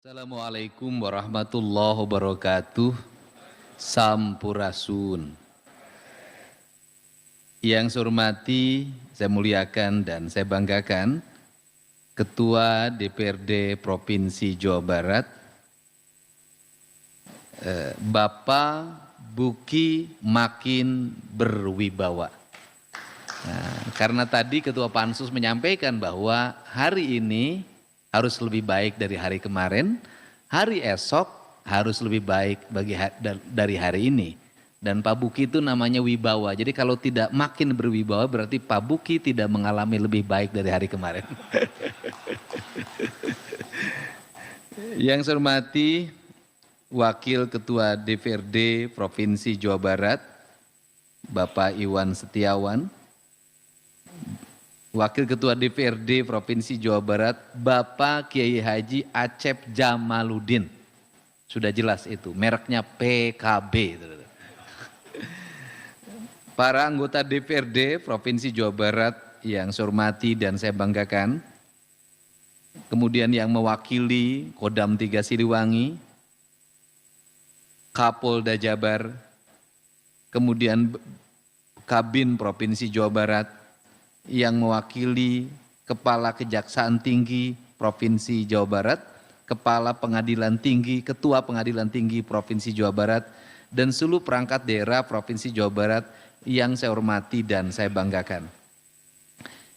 Assalamualaikum warahmatullahi wabarakatuh. Sampurasun. Yang saya hormati, saya muliakan dan saya banggakan Ketua DPRD Provinsi Jawa Barat, Bapak Buki Makin Berwibawa. Karena tadi Ketua Pansus menyampaikan bahwa hari ini harus lebih baik dari hari kemarin, hari esok harus lebih baik dari hari ini. Dan Pak Buki itu namanya wibawa, jadi kalau tidak makin berwibawa berarti Pak Buki tidak mengalami lebih baik dari hari kemarin. Yang saya hormati Wakil Ketua DPRD Provinsi Jawa Barat, Bapak Iwan Setiawan, Wakil Ketua DPRD Provinsi Jawa Barat, Bapak Kiai Haji Acep Jamaluddin. Sudah jelas itu, mereknya PKB. Para anggota DPRD Provinsi Jawa Barat yang saya hormati dan saya banggakan, kemudian yang mewakili Kodam 3 Siliwangi, Kapolda Jabar, kemudian Kabin Provinsi Jawa Barat, yang mewakili Kepala Kejaksaan Tinggi Provinsi Jawa Barat, Kepala Pengadilan Tinggi, Ketua Pengadilan Tinggi Provinsi Jawa Barat, dan seluruh perangkat daerah Provinsi Jawa Barat yang saya hormati dan saya banggakan.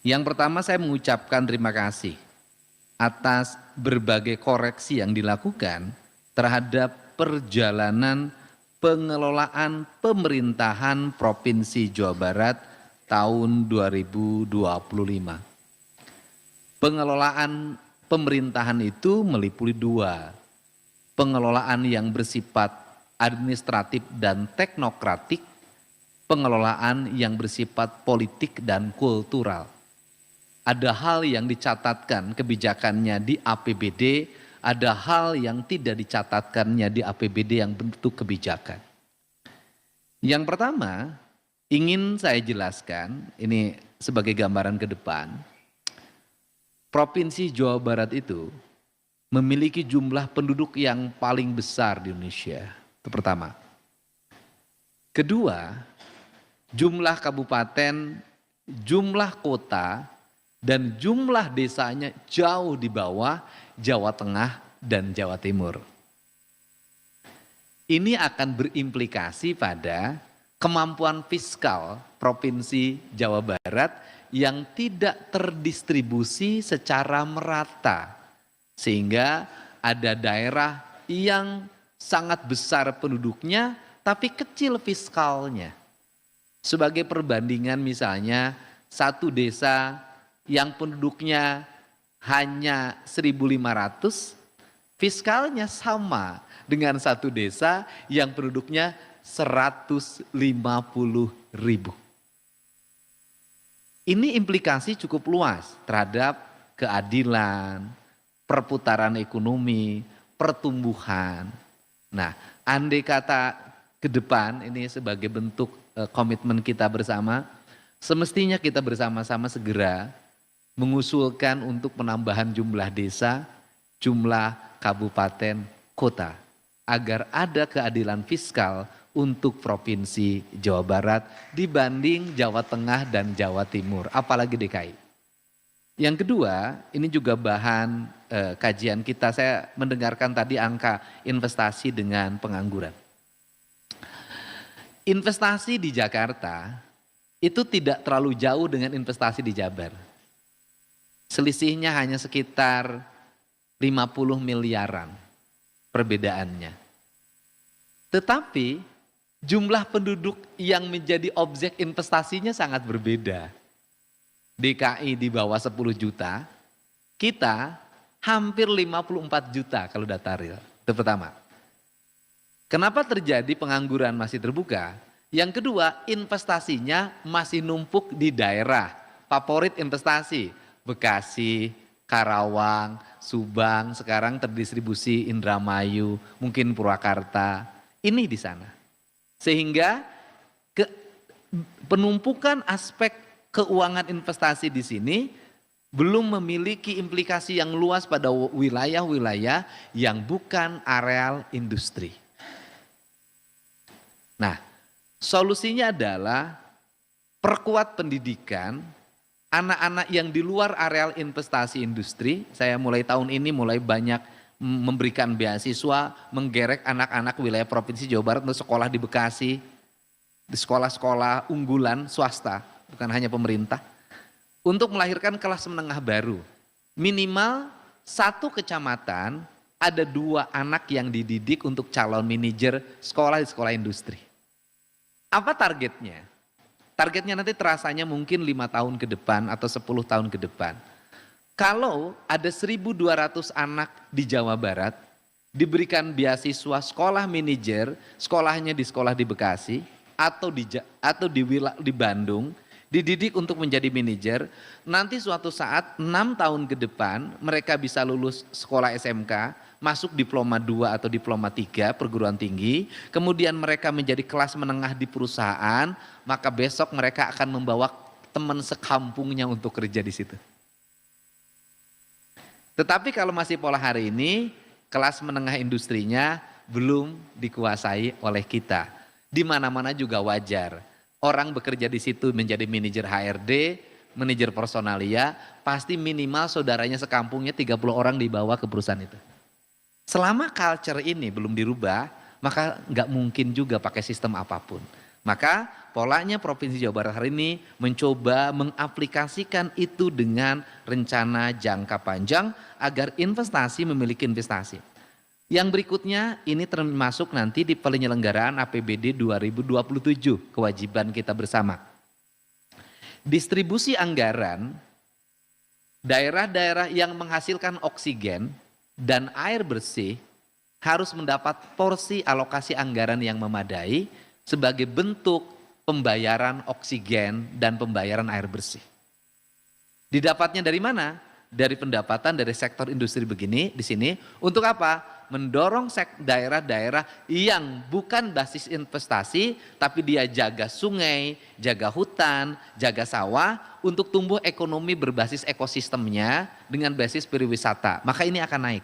Yang pertama saya mengucapkan terima kasih atas berbagai koreksi yang dilakukan terhadap perjalanan pengelolaan pemerintahan Provinsi Jawa Barat tahun 2025. Pengelolaan pemerintahan itu meliputi dua. Pengelolaan yang bersifat administratif dan teknokratik, pengelolaan yang bersifat politik dan kultural. Ada hal yang dicatatkan kebijakannya di APBD, ada hal yang tidak dicatatkannya di APBD yang bentuk kebijakan. Yang pertama, ingin saya jelaskan, ini sebagai gambaran ke depan, Provinsi Jawa Barat itu memiliki jumlah penduduk yang paling besar di Indonesia, itu pertama. Kedua, jumlah kabupaten, jumlah kota, dan jumlah desanya jauh di bawah Jawa Tengah dan Jawa Timur. Ini akan berimplikasi pada kemampuan fiskal Provinsi Jawa Barat yang tidak terdistribusi secara merata. Sehingga ada daerah yang sangat besar penduduknya tapi kecil fiskalnya. Sebagai perbandingan misalnya satu desa yang penduduknya hanya 1.500, fiskalnya sama dengan satu desa yang penduduknya 150.000. Ini implikasi cukup luas terhadap keadilan, perputaran ekonomi, pertumbuhan. Nah, andai kata ke depan ini sebagai bentuk komitmen kita bersama, semestinya kita bersama-sama segera mengusulkan untuk penambahan jumlah desa, jumlah kabupaten, kota, agar ada keadilan fiskal untuk Provinsi Jawa Barat dibanding Jawa Tengah dan Jawa Timur, apalagi DKI. Yang kedua, ini juga bahan kajian kita, saya mendengarkan tadi angka investasi dengan pengangguran. Investasi di Jakarta itu tidak terlalu jauh dengan investasi di Jabar. Selisihnya hanya sekitar 50 miliaran perbedaannya. Tetapi jumlah penduduk yang menjadi objek investasinya sangat berbeda. DKI di bawah 10 juta, kita hampir 54 juta kalau data real. Itu pertama. Kenapa terjadi pengangguran masih terbuka? Yang kedua, investasinya masih numpuk di daerah. Favorit investasi, Bekasi, Karawang, Subang, sekarang terdistribusi Indramayu, mungkin Purwakarta. Ini di sana. Sehingga penumpukan aspek keuangan investasi di sini belum memiliki implikasi yang luas pada wilayah-wilayah yang bukan areal industri. Nah, solusinya adalah perkuat pendidikan anak-anak yang di luar areal investasi industri. Saya mulai tahun ini mulai banyak memberikan beasiswa, menggerek anak-anak wilayah Provinsi Jawa Barat untuk sekolah di Bekasi, di sekolah-sekolah unggulan swasta, bukan hanya pemerintah, untuk melahirkan kelas menengah baru. Minimal satu kecamatan ada 2 anak yang dididik untuk calon manajer sekolah di sekolah industri. Apa targetnya? Targetnya nanti terasanya mungkin 5 tahun ke depan atau 10 tahun ke depan. Kalau ada 1.200 anak di Jawa Barat diberikan beasiswa sekolah manajer, sekolahnya di sekolah di Bekasi atau di Bandung, dididik untuk menjadi manajer, nanti suatu saat 6 tahun ke depan mereka bisa lulus sekolah SMK, masuk diploma 2 atau diploma 3 perguruan tinggi, kemudian mereka menjadi kelas menengah di perusahaan, maka besok mereka akan membawa teman sekampungnya untuk kerja di situ. Tetapi kalau masih pola hari ini, kelas menengah industrinya belum dikuasai oleh kita. Di mana-mana juga wajar. Orang bekerja di situ menjadi manajer HRD, manajer personalia, pasti minimal saudaranya sekampungnya 30 orang dibawa ke perusahaan itu. Selama culture ini belum dirubah, maka nggak mungkin juga pakai sistem apapun. Maka polanya Provinsi Jawa Barat hari ini mencoba mengaplikasikan itu dengan rencana jangka panjang agar investasi memiliki investasi. Yang berikutnya ini termasuk nanti di penyelenggaraan APBD 2027, kewajiban kita bersama. Distribusi anggaran, daerah-daerah yang menghasilkan oksigen dan air bersih harus mendapat porsi alokasi anggaran yang memadai sebagai bentuk pembayaran oksigen dan pembayaran air bersih. Didapatnya dari mana? Dari pendapatan dari sektor industri begini di sini untuk apa? Mendorong daerah-daerah yang bukan basis investasi tapi dia jaga sungai, jaga hutan, jaga sawah untuk tumbuh ekonomi berbasis ekosistemnya dengan basis pariwisata. Maka ini akan naik,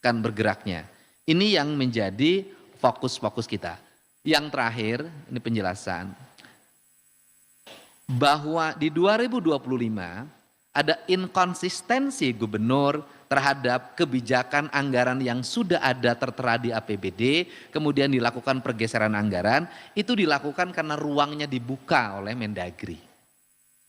akan bergeraknya. Ini yang menjadi fokus-fokus kita. Yang terakhir, ini penjelasan bahwa di 2025 ada inkonsistensi gubernur terhadap kebijakan anggaran yang sudah ada tertera di APBD, kemudian dilakukan pergeseran anggaran, itu dilakukan karena ruangnya dibuka oleh Mendagri.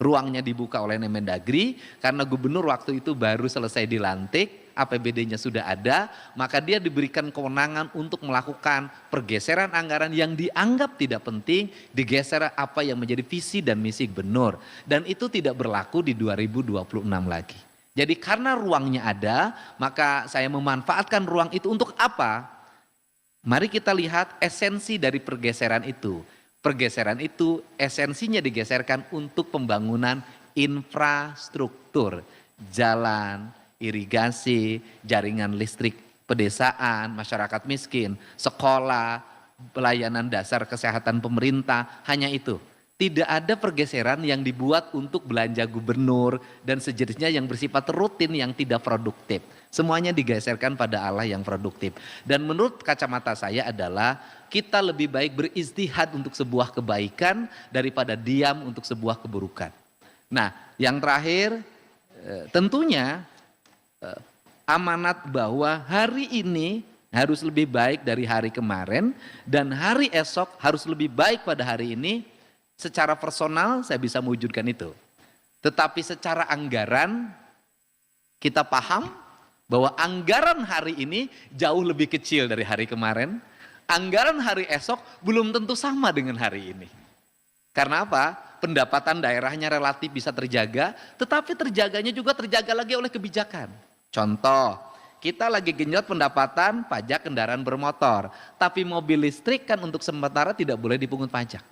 Ruangnya dibuka oleh Mendagri karena gubernur waktu itu baru selesai dilantik, APBD-nya sudah ada, maka dia diberikan kewenangan untuk melakukan pergeseran anggaran yang dianggap tidak penting, digeser apa yang menjadi visi dan misi gubernur. Dan itu tidak berlaku di 2026 lagi. Jadi karena ruangnya ada, maka saya memanfaatkan ruang itu untuk apa? Mari kita lihat esensi dari pergeseran itu. Pergeseran itu esensinya digeserkan untuk pembangunan infrastruktur, jalan, irigasi, jaringan listrik pedesaan, masyarakat miskin, sekolah, pelayanan dasar kesehatan pemerintah, hanya itu. Tidak ada pergeseran yang dibuat untuk belanja gubernur dan sejenisnya yang bersifat rutin yang tidak produktif. Semuanya digeserkan pada Allah yang produktif. Dan menurut kacamata saya adalah kita lebih baik beristihad untuk sebuah kebaikan daripada diam untuk sebuah keburukan. Nah, yang terakhir tentunya amanat bahwa hari ini harus lebih baik dari hari kemarin dan hari esok harus lebih baik pada hari ini. Secara personal saya bisa mewujudkan itu. Tetapi secara anggaran kita paham bahwa anggaran hari ini jauh lebih kecil dari hari kemarin. Anggaran hari esok belum tentu sama dengan hari ini. Karena apa? Pendapatan daerahnya relatif bisa terjaga, tetapi terjaganya juga terjaga lagi oleh kebijakan. Contoh, kita lagi genjot pendapatan pajak kendaraan bermotor, tapi mobil listrik kan untuk sementara tidak boleh dipungut pajak.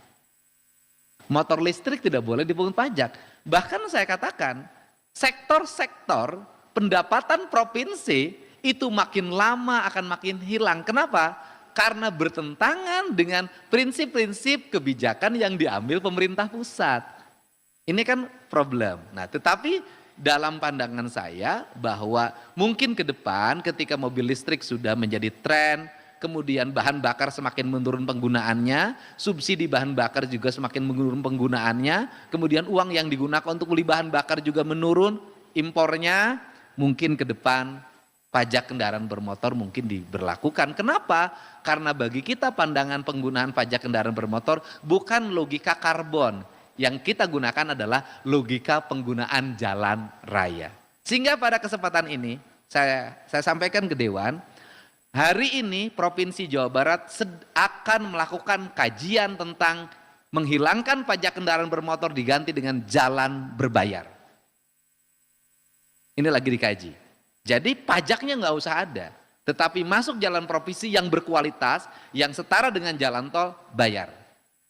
Motor listrik tidak boleh dipungut pajak. Bahkan saya katakan, sektor-sektor pendapatan provinsi itu makin lama akan makin hilang. Kenapa? Karena bertentangan dengan prinsip-prinsip kebijakan yang diambil pemerintah pusat. Ini kan problem. Nah, tetapi dalam pandangan saya bahwa mungkin ke depan ketika mobil listrik sudah menjadi tren, kemudian bahan bakar semakin menurun penggunaannya, subsidi bahan bakar juga semakin menurun penggunaannya, kemudian uang yang digunakan untuk beli bahan bakar juga menurun, impornya, mungkin ke depan pajak kendaraan bermotor mungkin diberlakukan. Kenapa? Karena bagi kita pandangan penggunaan pajak kendaraan bermotor bukan logika karbon. Yang kita gunakan adalah logika penggunaan jalan raya. Sehingga pada kesempatan ini saya sampaikan ke Dewan, hari ini Provinsi Jawa Barat akan melakukan kajian tentang menghilangkan pajak kendaraan bermotor diganti dengan jalan berbayar. Ini lagi dikaji. Jadi pajaknya nggak usah ada, tetapi masuk jalan provinsi yang berkualitas, yang setara dengan jalan tol, bayar.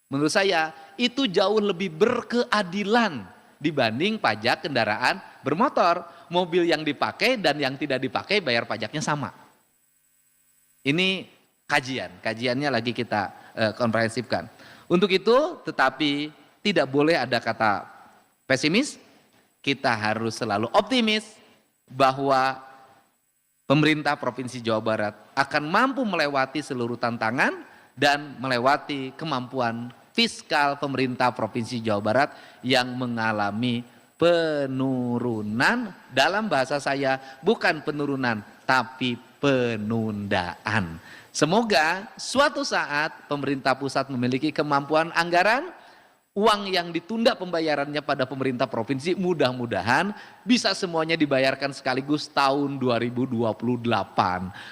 Menurut saya itu jauh lebih berkeadilan dibanding pajak kendaraan bermotor. Mobil yang dipakai dan yang tidak dipakai bayar pajaknya sama. Ini kajiannya lagi kita komprehensifkan. Untuk itu tetapi tidak boleh ada kata pesimis, kita harus selalu optimis bahwa pemerintah Provinsi Jawa Barat akan mampu melewati seluruh tantangan dan melewati kemampuan fiskal pemerintah Provinsi Jawa Barat yang mengalami penurunan, dalam bahasa saya bukan penurunan tapi penundaan. Semoga suatu saat pemerintah pusat memiliki kemampuan anggaran, uang yang ditunda pembayarannya pada pemerintah provinsi mudah-mudahan bisa semuanya dibayarkan sekaligus tahun 2028.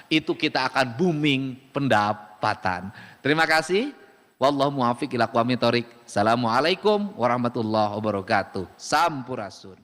Itu kita akan booming pendapatan. Terima kasih. Wallahu muwaffiq ila aqwamit thoriq. Assalamualaikum warahmatullahi wabarakatuh. Sampurasun.